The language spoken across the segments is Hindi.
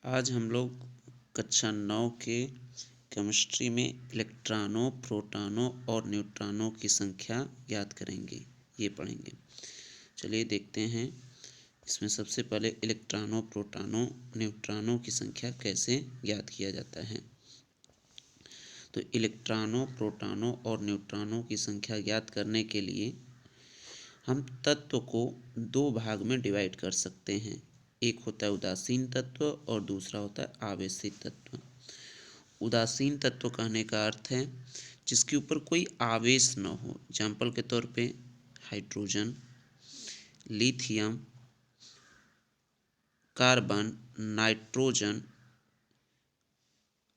आज हम लोग कक्षा 9 के केमिस्ट्री में इलेक्ट्रॉनों, प्रोटॉनों और न्यूट्रॉनों की संख्या याद करेंगे, ये पढ़ेंगे। चलिए देखते हैं इसमें सबसे पहले इलेक्ट्रॉनों, प्रोटॉनों, न्यूट्रॉनों की संख्या कैसे याद किया जाता है। तो इलेक्ट्रॉनों, प्रोटॉनों और न्यूट्रॉनों की संख्या याद करने के लिए हम तत्व को दो भाग में डिवाइड कर सकते हैं। एक होता है उदासीन तत्व और दूसरा होता है आवेशित तत्व। उदासीन तत्व कहने का अर्थ है जिसके ऊपर कोई आवेश न हो। एग्जाम्पल के तौर पे hydrogen, lithium, carbon, nitrogen,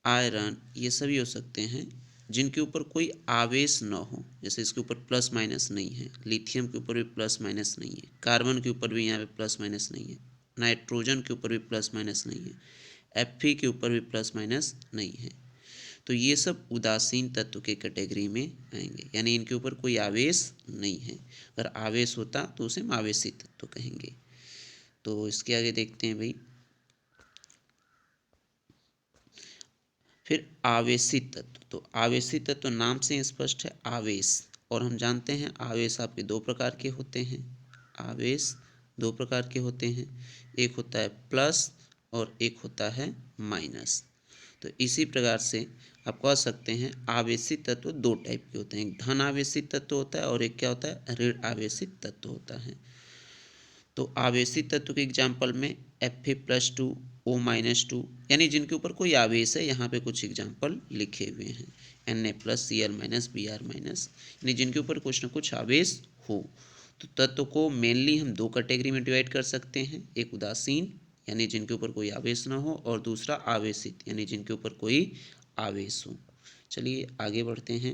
iron, ये सभी हो सकते हैं जिनके ऊपर कोई आवेश न हो। जैसे इसके ऊपर प्लस माइनस नहीं है, लिथियम के ऊपर भी प्लस माइनस नहीं है, कार्बन के ऊपर भी यहाँ पे प्लस माइनस नहीं है, नाइट्रोजन के ऊपर भी प्लस माइनस नहीं है, Fe के ऊपर भी प्लस माइनस नहीं है। तो ये सब उदासीन तत्व के कैटेगरी में आएंगे, यानी इनके ऊपर कोई आवेश नहीं है। अगर आवेश होता तो उसे हम आवेशित तत्व कहेंगे। तो इसके आगे देखते हैं भाई, फिर आवेशित तत्व। तो आवेशित तत्व नाम से स्पष्ट है, आवेश। और हम जानते हैं आवेश आपके दो प्रकार के होते हैं। आवेश दो प्रकार के होते हैं, एक होता है प्लस और एक होता है माइनस। तो इसी प्रकार से आप कह सकते हैं आवेशित तत्व दो टाइप के होते हैं, एक धन आवेशित तत्व होता है और एक क्या होता है, ऋण आवेशित तत्व होता है। तो आवेशित तत्व के एग्जाम्पल में Fa+2, O-2, यानी जिनके ऊपर कोई आवेश है। यहाँ पे कुछ एग्जाम्पल लिखे हुए हैं, Na+Cl-, Br-, यानी जिनके ऊपर कुछ ना कुछ आवेश हो। तो तत्व को मेनली हम दो कैटेगरी में डिवाइड कर सकते हैं, एक उदासीन यानी जिनके ऊपर कोई आवेश ना हो, और दूसरा आवेशित यानी जिनके ऊपर कोई आवेश हो। चलिए आगे बढ़ते हैं।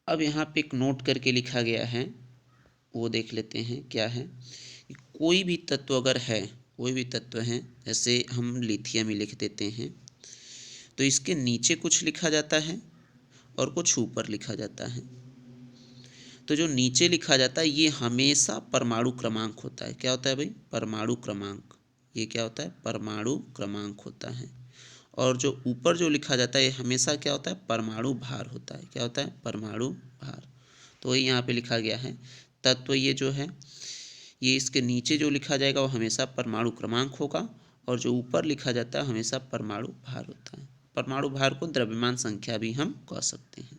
अब यहाँ पे एक नोट करके लिखा गया है, वो देख लेते हैं क्या है। कोई भी तत्व अगर है, कोई भी तत्व है, जैसे हम लिथियम ही लिख देते हैं, तो इसके नीचे कुछ लिखा जाता है और कुछ ऊपर लिखा जाता है। तो जो नीचे लिखा जाता है ये हमेशा परमाणु क्रमांक होता है। क्या होता है भाई, परमाणु क्रमांक। ये क्या होता है, परमाणु क्रमांक होता है। और जो ऊपर जो लिखा जाता है ये हमेशा क्या होता है, परमाणु भार होता है। क्या होता है, परमाणु भार। तो वही यहाँ पे लिखा गया है, तत्व ये जो है, ये इसके नीचे जो लिखा जाएगा वो हमेशा परमाणु क्रमांक होगा, और जो ऊपर लिखा जाता है हमेशा परमाणु भार होता है। परमाणु भार को द्रव्यमान संख्या भी हम कह सकते हैं।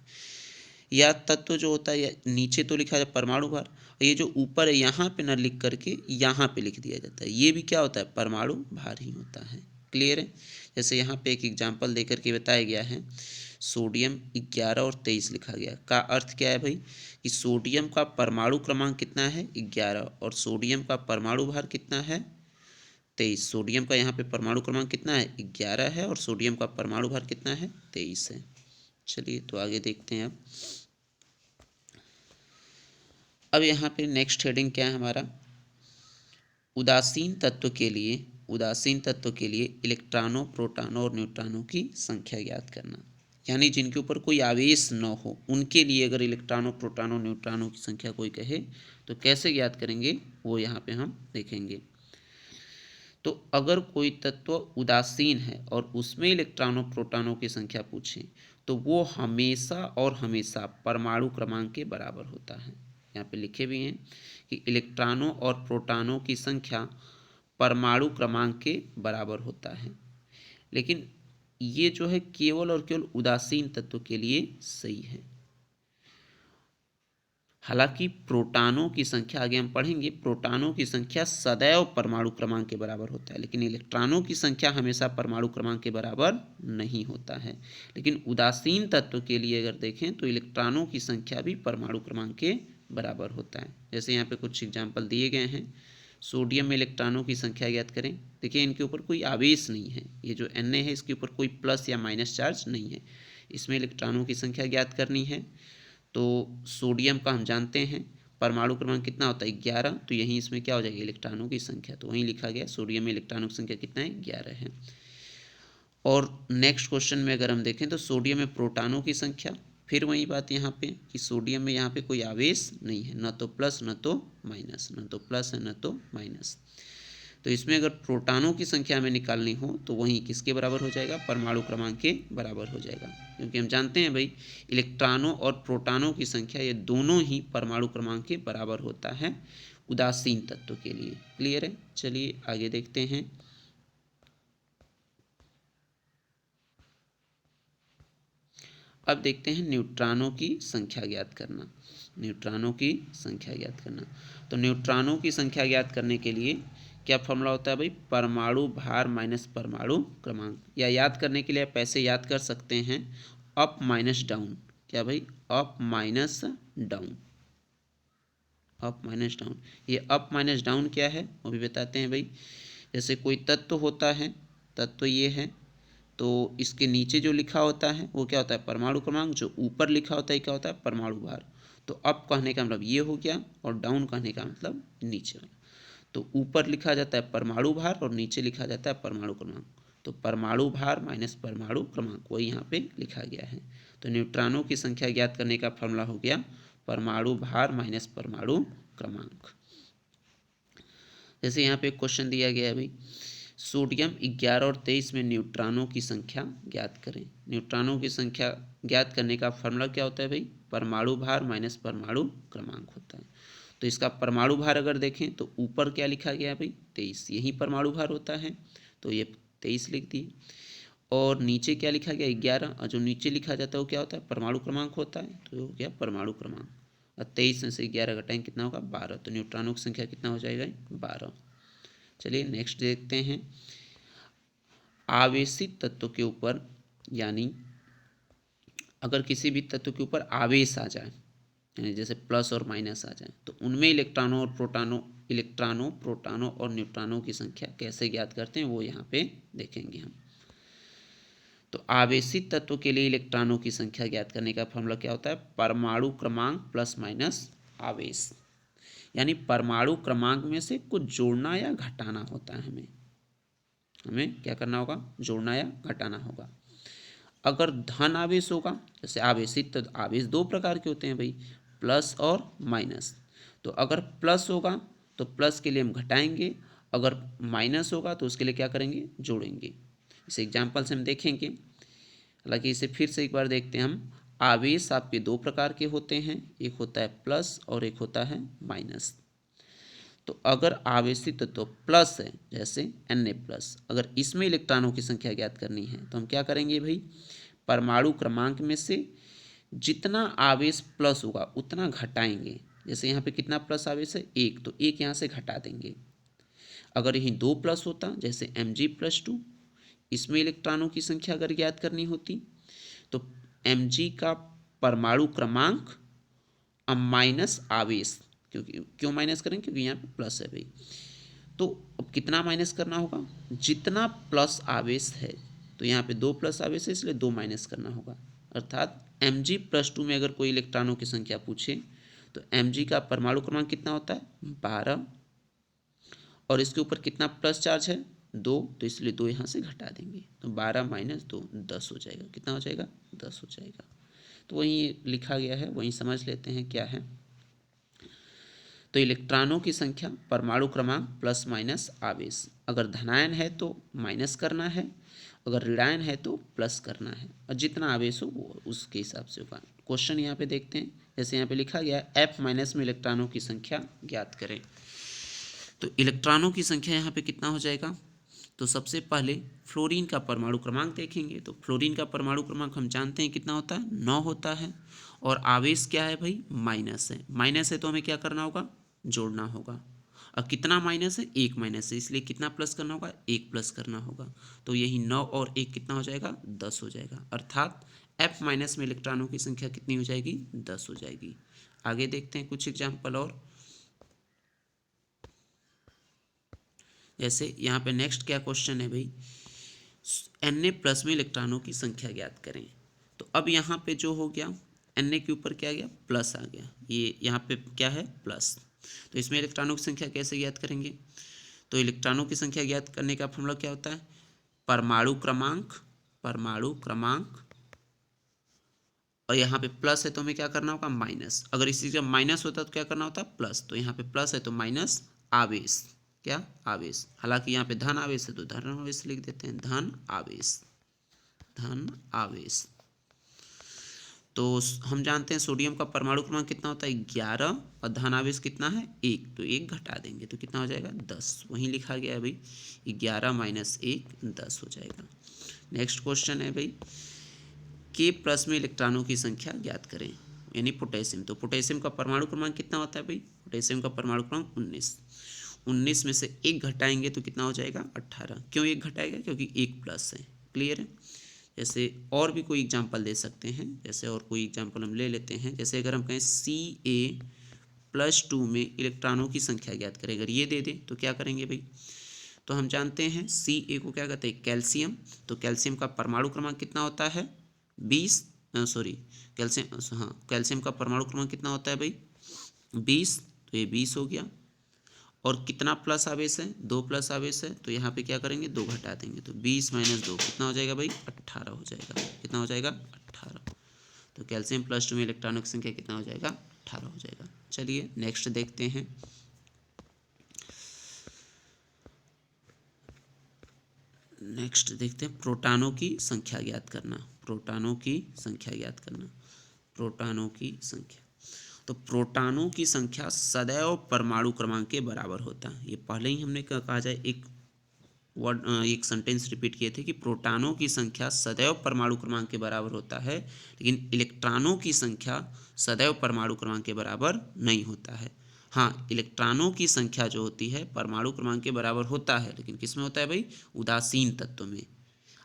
या तत्व जो होता है, या नीचे तो लिखा है परमाणु भार, ये जो ऊपर है यहाँ पे न लिख करके यहाँ पे लिख दिया जाता है, ये भी क्या होता है, परमाणु भार ही होता है। क्लियर है। जैसे यहाँ पे एक एग्जाम्पल देकर के बताया गया है, सोडियम 11 और 23 लिखा गया। का अर्थ क्या है भाई, कि सोडियम का परमाणु क्रमांक कितना है, 11, और सोडियम का परमाणु भार कितना है, 23। सोडियम का यहाँ पे परमाणु क्रमांक कितना है, 11 है, और सोडियम का परमाणु भार कितना है, 23 है। चलिए तो आगे देखते हैं। अब यहाँ पे नेक्स्ट हेडिंग क्या है हमारा, उदासीन तत्व के लिए, उदासीन तत्व के लिए इलेक्ट्रॉनों, प्रोटॉनों और न्यूट्रॉनों की संख्या ज्ञात करना। यानी जिनके ऊपर कोई आवेश न हो, उनके लिए अगर इलेक्ट्रॉनों, प्रोटॉनों, न्यूट्रॉनों की संख्या कोई कहे तो कैसे ज्ञात करेंगे, वो यहाँ पे हम देखेंगे। तो अगर कोई तत्व उदासीन है और उसमें इलेक्ट्रॉनों, प्रोटॉनों की संख्या पूछें तो वो हमेशा और हमेशा परमाणु क्रमांक के बराबर होता है। यहाँ पे लिखे भी हैं कि इलेक्ट्रॉनों और प्रोटॉनों की संख्या परमाणु क्रमांक के बराबर होता है। लेकिन ये जो है केवल और केवल उदासीन तत्व के लिए सही है। हालांकि प्रोटॉनों की संख्या, आगे हम पढ़ेंगे, प्रोटॉनों की संख्या सदैव परमाणु क्रमांक के बराबर होता है, लेकिन इलेक्ट्रॉनों की संख्या हमेशा परमाणु क्रमांक के बराबर नहीं होता है। लेकिन उदासीन तत्व के लिए अगर देखें तो इलेक्ट्रॉनों की संख्या भी परमाणु क्रमांक के बराबर होता है। जैसे यहाँ पे कुछ एग्जाम्पल दिए गए हैं, सोडियम में इलेक्ट्रॉनों की संख्या ज्ञात करें। देखिए इनके ऊपर कोई आवेश नहीं है, ये जो Na है इसके ऊपर कोई प्लस या माइनस चार्ज नहीं है। इसमें इलेक्ट्रॉनों की संख्या ज्ञात करनी है। तो सोडियम का हम जानते हैं परमाणु क्रमांक कितना होता है, 11, तो यहीं इसमें क्या हो जाएगी, इलेक्ट्रॉनों की संख्या। तो वहीं लिखा गया सोडियम में इलेक्ट्रॉनों की संख्या कितना है, 11 है। और नेक्स्ट क्वेश्चन में अगर हम देखें तो सोडियम में प्रोटॉनों की संख्या, फिर वही बात यहाँ पे कि सोडियम में यहाँ पे कोई आवेश नहीं है, न तो प्लस न तो माइनस, न तो प्लस है न तो माइनस। तो इसमें अगर प्रोटॉनों की संख्या हमें निकालनी हो तो वही किसके बराबर हो जाएगा, परमाणु क्रमांक के बराबर हो जाएगा, क्योंकि हम जानते हैं भाई इलेक्ट्रॉनों और प्रोटॉनों की संख्या ये दोनों ही परमाणु क्रमांक के बराबर होता है उदासीन तत्व के लिए। क्लियर है? चलिए आगे देखते हैं। अब देखते हैं न्यूट्रॉनों की संख्या ज्ञात करना। न्यूट्रॉनों की संख्या ज्ञात करना, तो न्यूट्रॉनों की संख्या ज्ञात करने के लिए क्या फॉर्मूला होता है भाई, परमाणु भार माइनस परमाणु क्रमांक। या याद करने के लिए आप ऐसे याद कर सकते हैं, अप माइनस डाउन। क्या भाई, up minus down, up minus down. ये अप माइनस डाउन क्या है वो भी बताते हैं भाई। जैसे कोई तत्व होता है, तत्व ये है, तो इसके नीचे जो लिखा होता है वो क्या होता है, परमाणु क्रमांक। जो ऊपर लिखा होता है क्या होता है, परमाणु भार। तो अप कहने का मतलब ये हो गया, और डाउन कहने का मतलब नीचे वाला। तो ऊपर लिखा जाता है परमाणु भार और नीचे लिखा जाता है परमाणु क्रमांक। तो परमाणु भार माइनस परमाणु क्रमांक वही यहाँ पे लिखा गया है। तो न्यूट्रॉनों की संख्या ज्ञात करने का फॉर्मूला हो गया परमाणु भार माइनस परमाणु क्रमांक। जैसे यहाँ पे क्वेश्चन दिया गया है भाई, सोडियम 11 और 23 में न्यूट्रॉनों की संख्या ज्ञात करें। न्यूट्रॉनों की संख्या ज्ञात करने का फॉर्मूला क्या होता है भाई, परमाणु भार माइनस परमाणु क्रमांक होता है। तो इसका परमाणु भार अगर देखें तो ऊपर क्या लिखा गया भाई, 23, यही परमाणु भार होता है, तो ये 23 लिख दिए। और नीचे क्या लिखा गया, 11, और जो नीचे लिखा जाता है वो क्या होता है, परमाणु क्रमांक होता है, तो हो गया परमाणु क्रमांक। और 23 में से 11 घटाएंगे कितना होगा, 12। तो न्यूट्रॉनों की संख्या कितना हो जाएगा, 12। चलिए नेक्स्ट देखते हैं। आवेशित तत्व के ऊपर, यानी अगर किसी भी तत्व के ऊपर आवेश आ जाए, यानी जैसे प्लस और माइनस आ जाए, तो उनमें इलेक्ट्रॉनों, प्रोटॉनों और न्यूट्रॉनों की संख्या कैसे ज्ञात करते हैं वो यहाँ पे देखेंगे हम। तो आवेशित तत्व के लिए इलेक्ट्रॉनों की संख्या ज्ञात करने का फॉर्मूला क्या होता है, परमाणु क्रमांक प्लस माइनस आवेश। यानी परमाणु क्रमांक में से कुछ जोड़ना या घटाना होता है, हमें क्या करना होगा, जोड़ना या घटाना होगा। अगर धन आवेश होगा, जैसे आवेशित, तो आवेश दो प्रकार के होते हैं भाई, प्लस और माइनस। तो अगर प्लस होगा तो प्लस के लिए हम घटाएंगे, अगर माइनस होगा तो उसके लिए क्या करेंगे, जोड़ेंगे। इस एग्जाम्पल से हम देखेंगे। हालांकि इसे फिर से एक बार देखते हैं हम। आवेश आपके दो प्रकार के होते हैं, एक होता है प्लस और एक होता है माइनस। तो अगर आवेशित तत्व प्लस है, जैसे Na+, अगर इसमें इलेक्ट्रॉनों की संख्या ज्ञात करनी है तो हम क्या करेंगे भाई, परमाणु क्रमांक में से जितना आवेश प्लस होगा उतना घटाएंगे। जैसे यहाँ पे कितना प्लस आवेश है, 1, तो 1 यहाँ से घटा देंगे। अगर यहीं 2 प्लस होता, जैसे Mg+2, इसमें इलेक्ट्रॉनों की संख्या अगर ज्ञात करनी होती तो Mg का परमाणु क्रमांक माइनस आवेश, क्योंकि क्यों माइनस करें, क्योंकि यहाँ पे प्लस है भाई। तो अब कितना माइनस करना होगा, जितना प्लस आवेश है, तो यहाँ पे 2 प्लस आवेश है इसलिए 2 माइनस करना होगा। अर्थात Mg+2 में अगर कोई इलेक्ट्रॉनों की संख्या पूछे तो Mg का परमाणु क्रमांक कितना होता है, 12, और इसके ऊपर कितना प्लस चार्ज है, 2, तो इसलिए 2 यहाँ से घटा देंगे, तो 12 माइनस 2 10 हो जाएगा। कितना हो जाएगा, 10 हो जाएगा। तो वहीं लिखा गया है, वहीं समझ लेते हैं क्या है। तो इलेक्ट्रॉनों की संख्या परमाणु क्रमांक प्लस माइनस आवेश। अगर धनायन है तो माइनस करना है, अगर ऋणायन है तो प्लस करना है, और जितना आवेश हो वो उसके हिसाब से होगा। क्वेश्चन यहाँ पे देखते हैं। जैसे यहाँ पे लिखा गया है F- में इलेक्ट्रॉनों की संख्या ज्ञात करें। तो इलेक्ट्रॉनों की संख्या यहाँ पे कितना हो जाएगा, तो सबसे पहले फ्लोरीन का परमाणु क्रमांक देखेंगे। तो फ्लोरीन का परमाणु क्रमांक हम जानते हैं कितना होता है, 9 होता है, और आवेश क्या है भाई, माइनस है। माइनस है तो हमें क्या करना होगा, जोड़ना होगा। अब कितना माइनस है, 1 माइनस है, इसलिए कितना प्लस करना होगा, 1 प्लस करना होगा। तो यही 9 और 1 कितना हो जाएगा, 10 हो जाएगा। अर्थात F- में इलेक्ट्रॉनों की संख्या कितनी हो जाएगी, 10 हो जाएगी। आगे देखते हैं कुछ एग्जाम्पल और। जैसे यहाँ पे नेक्स्ट क्या क्वेश्चन है भाई, Na+ में इलेक्ट्रॉनों की संख्या ज्ञात करें। तो अब यहाँ पे जो हो गया, Na के ऊपर क्या आ गया, प्लस आ गया, ये यहाँ पे क्या है, प्लस। तो इसमें इलेक्ट्रॉनों की संख्या कैसे ज्ञात करेंगे, तो इलेक्ट्रॉनों की संख्या ज्ञात करने का फॉर्मूला क्या होता है, परमाणु क्रमांक, और यहाँ पे प्लस है तो हमें क्या करना होगा, माइनस। अगर इसी का माइनस होता तो क्या करना होता, प्लस। तो यहाँ पे प्लस है तो माइनस आवेश, क्या, आवेश। हालांकि यहाँ पे धन आवेश है तो धन आवेश लिख देते हैं, धन आवेश, धन आवेश। तो हम जानते हैं सोडियम का परमाणु क्रमांक कितना होता है, 11, और धन आवेश कितना है, 1, तो 1 घटा देंगे तो कितना हो जाएगा, 10। वहीं लिखा गया है भाई, 11 माइनस 1 10 हो जाएगा। नेक्स्ट क्वेश्चन है भाई, के प्लस में इलेक्ट्रॉनों की संख्या ज्ञात करें, यानी पोटेशियम। तो पोटेशियम का परमाणु क्रमांक कितना होता है भाई, पोटेशियम का परमाणु क्रमांक 19 में से 1 घटाएंगे तो कितना हो जाएगा, 18। क्यों 1 घटाएगा, क्योंकि 1 प्लस है। क्लियर है। जैसे और भी कोई एग्जांपल दे सकते हैं, जैसे और कोई एग्जांपल हम ले लेते हैं। जैसे अगर हम कहें Ca+2 में इलेक्ट्रॉनों की संख्या ज्ञात करें, अगर ये दे दें तो क्या करेंगे भाई, तो हम जानते हैं Ca को क्या कहते हैं, कैल्शियम। तो कैल्शियम का परमाणु क्रमांक कितना होता है, 20, कैल्शियम, हाँ कैल्शियम का परमाणु क्रमांक कितना होता है भाई, 20, तो ये 20 हो गया। और कितना प्लस आवेश है, 2 प्लस आवेश है, तो यहाँ पे क्या करेंगे, 2 घटा देंगे तो 20 माइनस 2 कितना हो जाएगा भाई, 18 हो जाएगा। कितना हो जाएगा, 18। तो कैल्शियम +2 में इलेक्ट्रॉनों की संख्या कितना हो जाएगा, 18 हो जाएगा। चलिए नेक्स्ट देखते हैं। नेक्स्ट देखते हैं प्रोटॉनों की संख्या ज्ञात करना, प्रोटॉनों की संख्या ज्ञात करना, प्रोटॉनों की संख्या। तो प्रोटॉनों की संख्या सदैव परमाणु क्रमांक के बराबर होता है। ये पहले ही हमने कहा जाए, एक सेंटेंस रिपीट किए थे कि प्रोटॉनों की संख्या सदैव परमाणु क्रमांक के बराबर होता है, लेकिन इलेक्ट्रॉनों की संख्या सदैव परमाणु क्रमांक के बराबर नहीं होता है। हाँ, इलेक्ट्रॉनों की संख्या जो होती है परमाणु क्रमांक के बराबर होता है, लेकिन किस में होता है भाई, उदासीन तत्व में,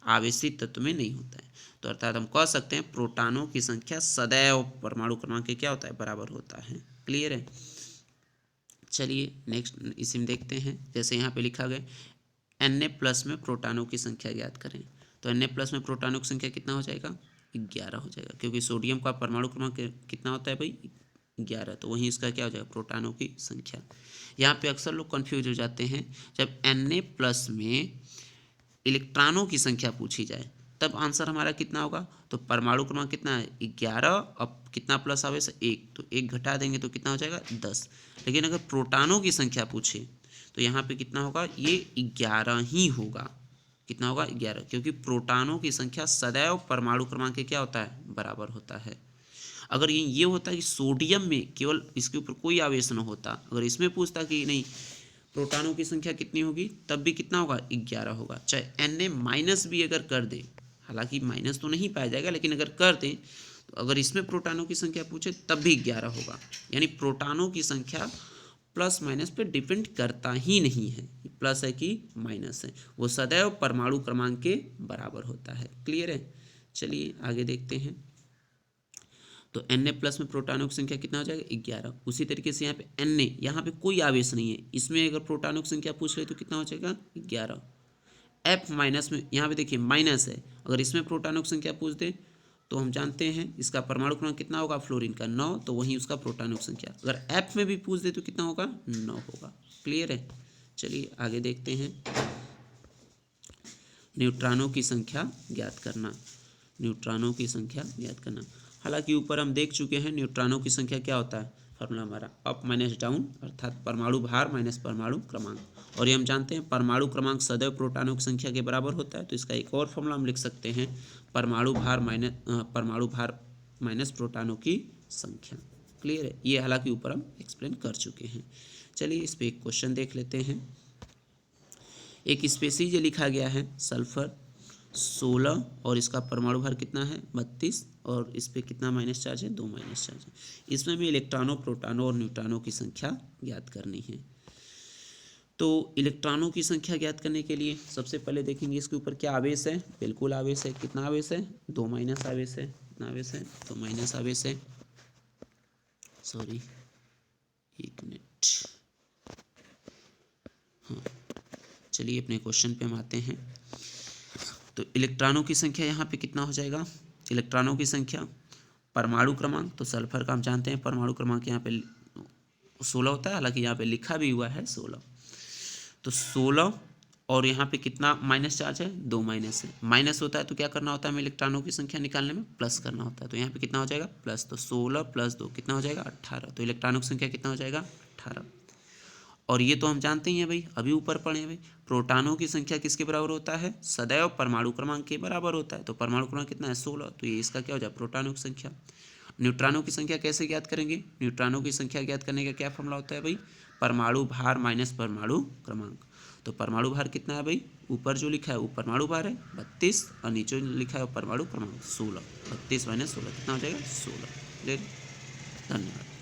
आवेशित तत्व में नहीं होता है। तो अर्थात हम कह सकते हैं प्रोटॉनों की संख्या सदैव परमाणु क्रमांक के क्या होता है, बराबर होता है। क्लियर है। चलिए नेक्स्ट इसी में देखते हैं। जैसे यहाँ पे लिखा गया Na+ में प्रोटॉनों की संख्या ज्ञात करें, तो Na+ में प्रोटॉनों की संख्या कितना हो जाएगा, 11 हो जाएगा, क्योंकि सोडियम का परमाणु क्रमांक कितना होता है भाई, 11, तो वहीं इसका क्या हो जाएगा, प्रोटॉनों की संख्या। यहाँ पे अक्सर लोग कंफ्यूज हो जाते हैं, जब Na+ में इलेक्ट्रॉनों की संख्या पूछी जाए तब आंसर हमारा कितना होगा, तो परमाणु क्रमांक कितना है, 11, अब कितना प्लस आवेश, 1, तो 1 घटा देंगे तो कितना हो जाएगा, 10। लेकिन अगर प्रोटॉनों की संख्या पूछे तो यहाँ पे कितना होगा, ये 11 ही होगा। कितना होगा, 11, क्योंकि प्रोटॉनों की संख्या सदैव परमाणु क्रमांक के क्या होता है, बराबर होता है। अगर ये होता कि सोडियम में केवल इसके ऊपर कोई आवेश न होता, अगर इसमें पूछता कि नहीं प्रोटॉनों की संख्या कितनी होगी, तब भी कितना होगा, 11 होगा। चाहे Na- भी अगर कर दे, हालांकि माइनस तो नहीं पाया जाएगा, लेकिन अगर कर दें तो अगर इसमें प्रोटॉनों की संख्या पूछे तब भी 11 होगा। यानी प्रोटॉनों की संख्या प्लस माइनस पे डिपेंड करता ही नहीं है, प्लस है कि माइनस है, वो सदैव परमाणु क्रमांक के बराबर होता है। क्लियर है। चलिए आगे देखते हैं। तो Na+ में प्रोटॉनों की संख्या कितना हो जाएगा, 11। उसी तरीके से यहाँ पे Na, यहाँ पे कोई आवेश नहीं है, इसमें अगर प्रोटॉनों की संख्या पूछ रहे तो कितना हो जाएगा, 11। F- में यहाँ पे देखिए माइनस है, अगर इसमें प्रोटॉनों की संख्या पूछ दे तो हम जानते हैं इसका परमाणु क्रमांक कितना होगा, फ्लोरीन का 9, तो वहीं उसका प्रोटॉनों की संख्या। अगर F में भी पूछ दे तो कितना होगा, 9 होगा। क्लियर है। चलिए आगे देखते हैं। न्यूट्रॉनों की संख्या ज्ञात करना, न्यूट्रॉनों की संख्या ज्ञात करना। हालांकि ऊपर हम देख चुके हैं न्यूट्रॉनों की संख्या क्या होता है, फॉर्मूला हमारा अप माइनस डाउन, अर्थात परमाणु भार माइनस परमाणु क्रमांक। और ये हम जानते हैं परमाणु क्रमांक सदैव प्रोटॉनों की संख्या के बराबर होता है, तो इसका एक और फॉर्मूला हम लिख सकते हैं, परमाणु भार माइनस प्रोटॉनों की संख्या। क्लियर है। ये हालांकि ऊपर हम एक्सप्लेन कर चुके हैं। चलिए इस पर एक क्वेश्चन देख लेते हैं। एक स्पेसीज लिखा गया है सल्फर 16, और इसका परमाणु भार कितना है, 32, और इस पर कितना माइनस चार्ज है, 2 माइनस चार्ज है। इसमें भी इलेक्ट्रॉनों, प्रोटॉनों और न्यूट्रॉनों की संख्या ज्ञात करनी है। तो इलेक्ट्रॉनों की संख्या ज्ञात करने के लिए सबसे पहले देखेंगे इसके ऊपर क्या आवेश है, बिल्कुल आवेश है। कितना आवेश है, 2 माइनस आवेश है। कितना आवेश है, 2 माइनस आवेश है। सॉरी, एक मिनट। हाँ, चलिए अपने क्वेश्चन पे हम आते हैं। तो इलेक्ट्रॉनों की संख्या यहाँ पे कितना हो जाएगा, इलेक्ट्रॉनों की संख्या, परमाणु क्रमांक, तो सल्फर का हम जानते हैं परमाणु क्रमांक यहाँ पे 16 होता है, हालांकि यहाँ पे लिखा भी हुआ है 16। तो 16, और यहाँ पे कितना माइनस चार्ज है, 2 माइनस है। माइनस होता है तो क्या करना होता है हमें, इलेक्ट्रॉनों की संख्या निकालने में प्लस करना होता है। तो यहाँ पे कितना हो जाएगा, प्लस, तो 16 + 2 कितना हो जाएगा, 18। तो इलेक्ट्रॉनों की संख्या कितना हो जाएगा, 18। और ये तो हम जानते ही हैं भाई, अभी ऊपर पढ़े हैं भाई, प्रोटॉनों की संख्या किसके बराबर होता है, सदैव परमाणु क्रमांक के बराबर होता है। तो परमाणु क्रमांक कितना है, 16, तो ये इसका क्या हो जाए, प्रोटॉनों की संख्या। न्यूट्रॉनों की संख्या कैसे ज्ञात करेंगे, न्यूट्रॉनों की संख्या ज्ञात करने का क्या फॉर्मूला होता है भाई, परमाणु भार माइनस परमाणु क्रमांक। तो परमाणु भार कितना है भाई, ऊपर जो लिखा है वो परमाणु भार है 32, और नीचे जो लिखा है परमाणु क्रमांक 16, 32 माइनस 16 कितना हो जाएगा, 16। धन्यवाद।